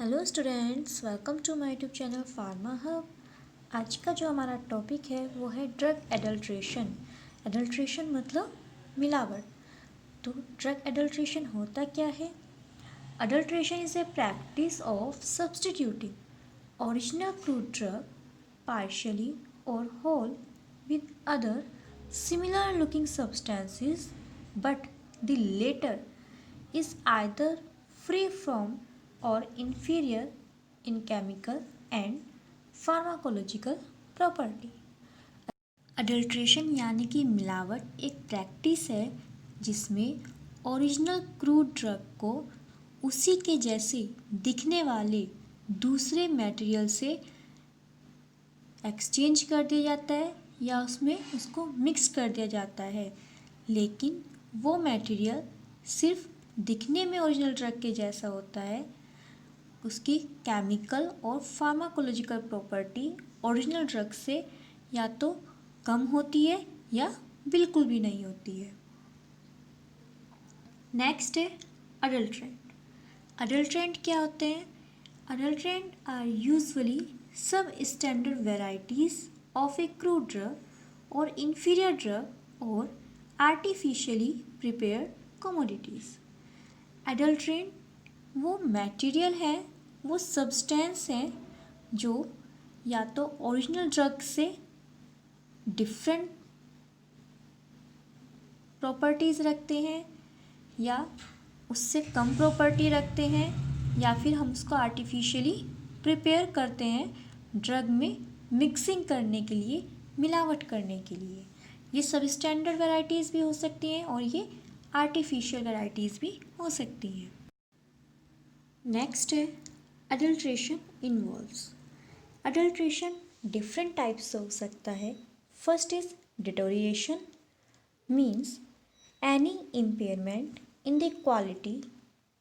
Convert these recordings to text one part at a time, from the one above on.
Hello students, welcome to my YouTube channel Pharma Hub. आज का जो हमारा टॉपिक है वो है ड्रग एडल्ट्रेशन। एडल्ट्रेशन मतलब मिलावट। तो ड्रग एडल्ट्रेशन होता क्या है? Adulteration is a practice of substituting original crude drug partially और whole with other similar looking substances, but the latter is either free from or inferior in chemical and pharmacological property. Adulteration यानी कि मिलावट एक practice है जिसमें original crude drug को उसी के जैसे दिखने वाले दूसरे मटेरियल से एक्सचेंज कर दिया जाता है या उसमें उसको मिक्स कर दिया जाता है, लेकिन वो मटेरियल सिर्फ दिखने में ओरिजिनल ड्रग के जैसा होता है। उसकी केमिकल और फार्माकोलॉजिकल प्रॉपर्टी ओरिजिनल ड्रग से या तो कम होती है या बिल्कुल भी नहीं होती है। नेक्स्ट है अडल्ट्रेंट। अडल्ट्रेंट क्या होते हैं? अडल्ट्रेंट आर यूजुअली सब standard varieties of A crude drug और inferior drug or artificially prepared commodities. Adulterant वो मटेरियल है, वो सब्सटेंस है जो या तो ओरिजिनल ड्रग से डिफरेंट प्रॉपर्टीज़ रखते हैं या उससे कम प्रॉपर्टी रखते हैं, या फिर हम उसको आर्टिफिशियली प्रिपेयर करते हैं ड्रग में मिक्सिंग करने के लिए, मिलावट करने के लिए। ये सब स्टैंडर्ड वैरायटीज़ भी हो सकती हैं और ये आर्टिफिशियल वैरायटीज़ भी हो सकती हैं। नेक्स्ट है adulteration involves. Adulteration different types से हो सकता है। First is deterioration, means any impairment in the quality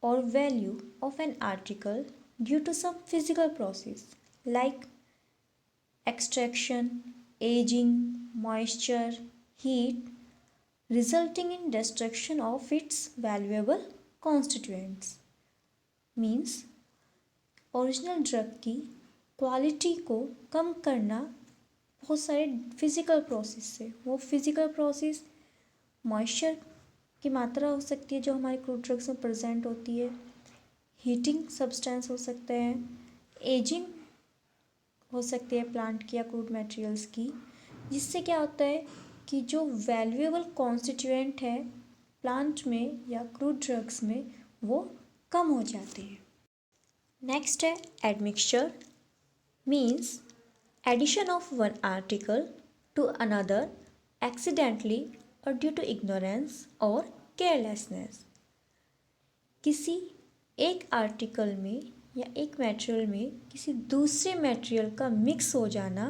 or value of an article due to some physical process like extraction, aging, moisture, heat, resulting in destruction of its valuable constituents. Means original drug की quality को कम करना बहुत सारे physical process से। वो physical process moisture की मात्रा हो सकती है जो हमारे क्रूड ड्रग्स में प्रेजेंट होती है, हीटिंग सब्सटेंस हो सकते हैं, एजिंग हो सकती है प्लांट की या क्रूड मटेरियल्स की, जिससे क्या होता है कि जो वैल्यूएबल कॉन्स्टिट्यूएंट है प्लांट में या क्रूड ड्रग्स में वो कम हो जाते हैं। नेक्स्ट है admixture, means addition of one article to another accidentally और ड्यू टू इग्नोरेंस और केयरलेसनेस। किसी एक आर्टिकल में या एक मटेरियल में किसी दूसरे मटेरियल का मिक्स हो जाना,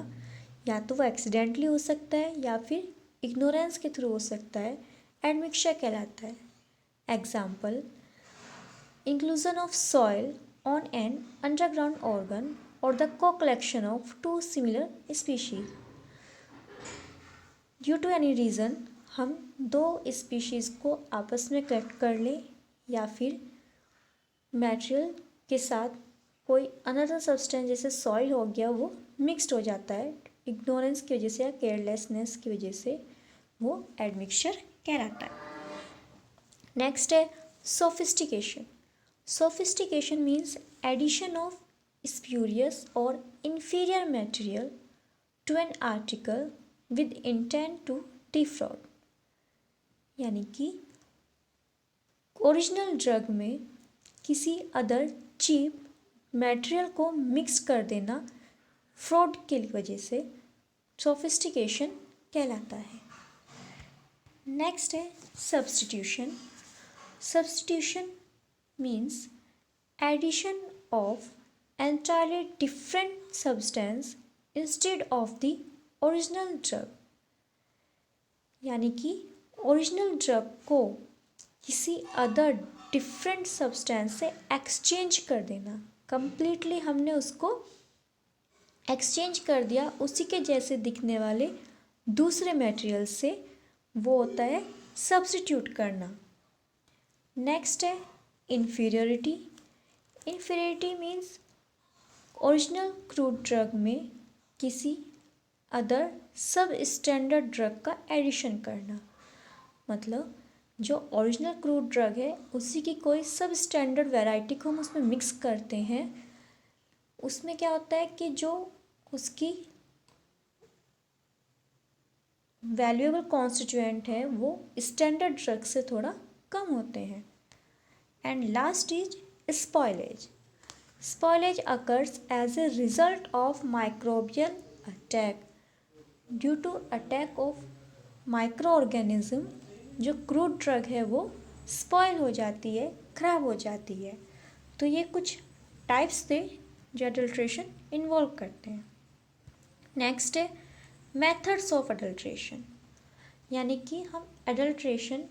या तो वो एक्सीडेंटली हो सकता है या फिर इग्नोरेंस के थ्रू हो सकता है, एडमिक्सचर कहलाता है। Example, inclusion of soil on an underground organ और द को collection of two similar species. Due to any reason हम दो स्पीशीज़ को आपस में कलेक्ट कर लें, या फिर मटेरियल के साथ कोई अनदर सब्सटेंस जैसे सॉइल हो गया वो मिक्स्ड हो जाता है, इग्नोरेंस की वजह से या केयरलेसनेस की वजह से वो एडमिक्सचर कहलाता है। नेक्स्ट है sophistication. Sophistication means addition of spurious और inferior material to an article with intent to defraud। यानी कि ओरिजिनल ड्रग में किसी अदर चीप मटेरियल को मिक्स कर देना फ्रॉड की वजह से सोफिस्टिकेशन कहलाता है। नेक्स्ट है substitution. Substitution means addition of entirely different substance instead of the original drug। यानी कि ओरिजिनल ड्रग को किसी अदर डिफरेंट सब्सटेंस से एक्सचेंज कर देना, कंप्लीटली हमने उसको एक्सचेंज कर दिया उसी के जैसे दिखने वाले दूसरे मटेरियल से, वो होता है सब्स्टिट्यूट करना। नेक्स्ट है inferiority. Inferiority means original crude drug में किसी अदर सब स्टैंडर्ड ड्रग का एडिशन करना। मतलब जो ओरिजिनल क्रूड ड्रग है उसी की कोई सब स्टैंडर्ड वैरायटी को हम उसमें मिक्स करते हैं। उसमें क्या होता है कि जो उसकी वैल्यूएबल कॉन्स्टिट्यूएंट है वो स्टैंडर्ड ड्रग से थोड़ा कम होते हैं। And last is spoilage. Spoilage occurs as a result of microbial attack. Due to attack of microorganism जो क्रूड ड्रग है वो स्पॉयल हो जाती है, खराब हो जाती है। तो ये कुछ टाइप्स थे जो एडल्ट्रेशन इन्वॉल्व करते हैं। नेक्स्ट है मेथड्स ऑफ एडल्ट्रेशन, यानी कि हम एडल्ट्रेशन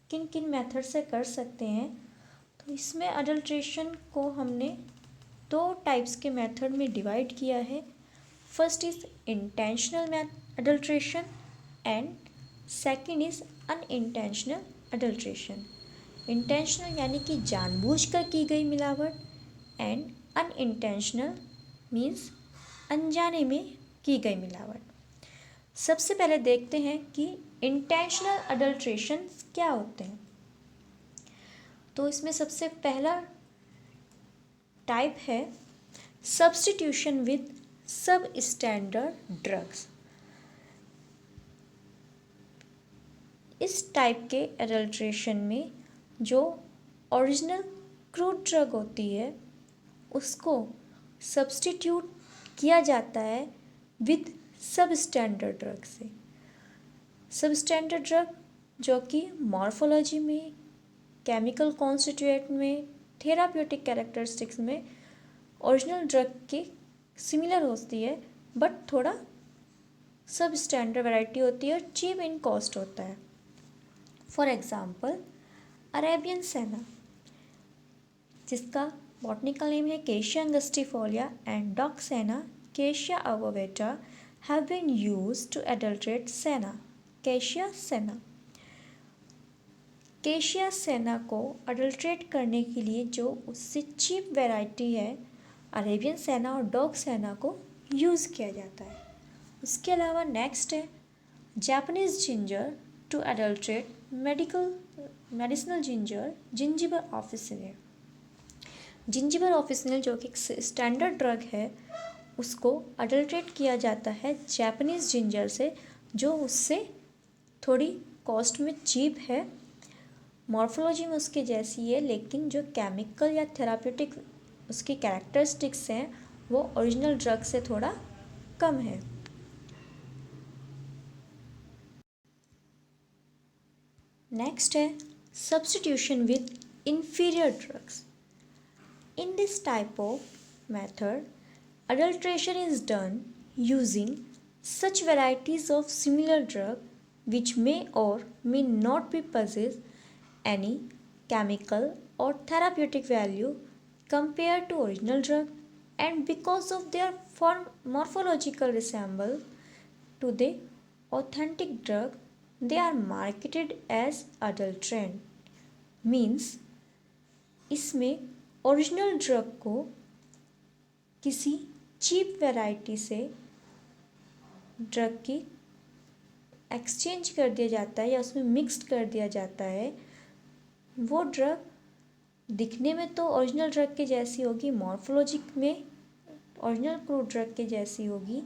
किन किन मेथड से कर सकते हैं। तो इसमें एडल्ट्रेशन को हमने दो टाइप्स के मेथड में डिवाइड किया है। First is intentional adulteration and second is unintentional adulteration. Intentional यानी कि जानबूझकर की गई मिलावट एंड अनइंटेंशनल मीन्स अनजाने में की गई मिलावट। सबसे पहले देखते हैं कि इंटेंशनल एडल्ट्रेशन क्या होते हैं। तो इसमें सबसे पहला टाइप है सब्स्टिट्यूशन विद सब स्टैंडर्ड ड्रग्स। इस टाइप के एडल्ट्रेशन में जो ओरिजिनल क्रूड ड्रग होती है उसको सब्स्टिट्यूट किया जाता है विद सब स्टैंडर्ड ड्रग से। सब स्टैंडर्ड ड्रग जो कि मॉर्फोलॉजी में, केमिकल कॉन्स्टिट्यूएंट में, थेराप्यूटिक कैरेक्टरिस्टिक्स में ओरिजिनल ड्रग के सिमिलर होती है बट थोड़ा सब स्टैंडर्ड वैरायटी होती है और चीप इन कॉस्ट होता है। फॉर एग्जाम्पल अरेबियन सेना, जिसका बॉटनिकल नेम है केशिया अंगस्टिफोलिया, and dog senna cassia obovata have been used to adulterate senna, cassia सेना। केशिया सेना को अडल्ट्रेट करने के लिए जो उससे चीप वैरायटी है अरेबियन सेना और डॉग सेना को यूज़ किया जाता है। उसके अलावा नेक्स्ट है Japanese ginger to adulterate medicinal ginger, zingiber officinale. Zingiber officinale जो कि एक स्टैंडर्ड ड्रग है उसको अडल्ट्रेट किया जाता है जापानीज़ जिंजर से जो उससे थोड़ी कॉस्ट में चीप है, मॉर्फोलॉजी में उसके जैसी है, लेकिन जो केमिकल या थेराप्यूटिक उसकी कैरेक्टरिस्टिक्स हैं वो ओरिजिनल ड्रग से थोड़ा कम है। नेक्स्ट है substitution with inferior drugs. In this type of method, adulteration is done using such varieties of similar drug which may or may not be possess any chemical or therapeutic value compared to original drug, and because of their morphological resemblance to the authentic drug they are marketed as adulterant. Means इसमें original drug को किसी cheap variety से drug की exchange कर दिया जाता है या उसमें मिक्स्ड कर दिया जाता है। वो ड्रग दिखने में तो ओरिजिनल ड्रग के जैसी होगी, मॉर्फोलॉजी में ओरिजिनल क्रूड ड्रग के जैसी होगी,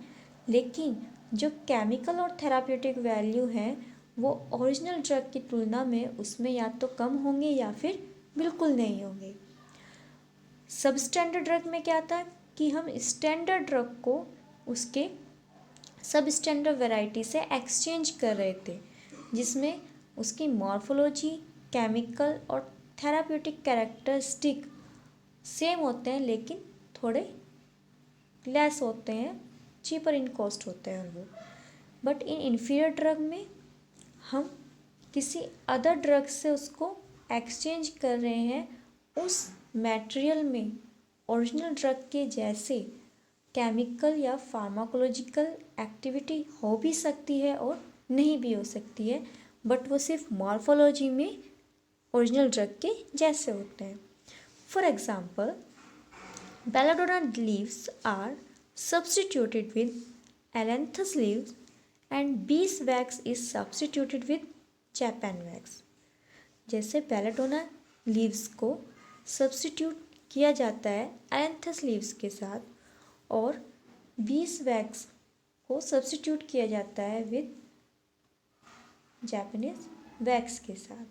लेकिन जो केमिकल और थेराप्यूटिक वैल्यू है वो ओरिजिनल ड्रग की तुलना में उसमें या तो कम होंगे या फिर बिल्कुल नहीं होंगे। सब स्टैंडर्ड ड्रग में क्या था कि हम स्टैंडर्ड ड्रग को उसके सब स्टैंडर्ड वैरायटी से एक्सचेंज कर रहे थे, जिसमें उसकी मॉर्फोलॉजी, केमिकल और थेराप्यूटिक कैरेक्टरिस्टिक सेम होते हैं लेकिन थोड़े लेस होते हैं, चीपर इन कॉस्ट होते हैं वो। बट इन इन्फीरियर ड्रग में हम किसी अदर ड्रग से उसको एक्सचेंज कर रहे हैं, उस मटेरियल में ओरिजिनल ड्रग के जैसे केमिकल या फार्माकोलॉजिकल एक्टिविटी हो भी सकती है और नहीं भी हो सकती है, बट वो सिर्फ मॉर्फोलॉजी में ओरिजिनल ड्रग के जैसे होते हैं। For example Belladonna leaves are substituted with ailanthus leaves and beeswax is substituted with Japan wax. जैसे बेलाडोना लीव्स को सब्स्टिट्यूट किया जाता है एलेंथस लीव्स के साथ और बीस वैक्स को सब्स्टिट्यूट किया जाता है विद जापानीज वैक्स के साथ.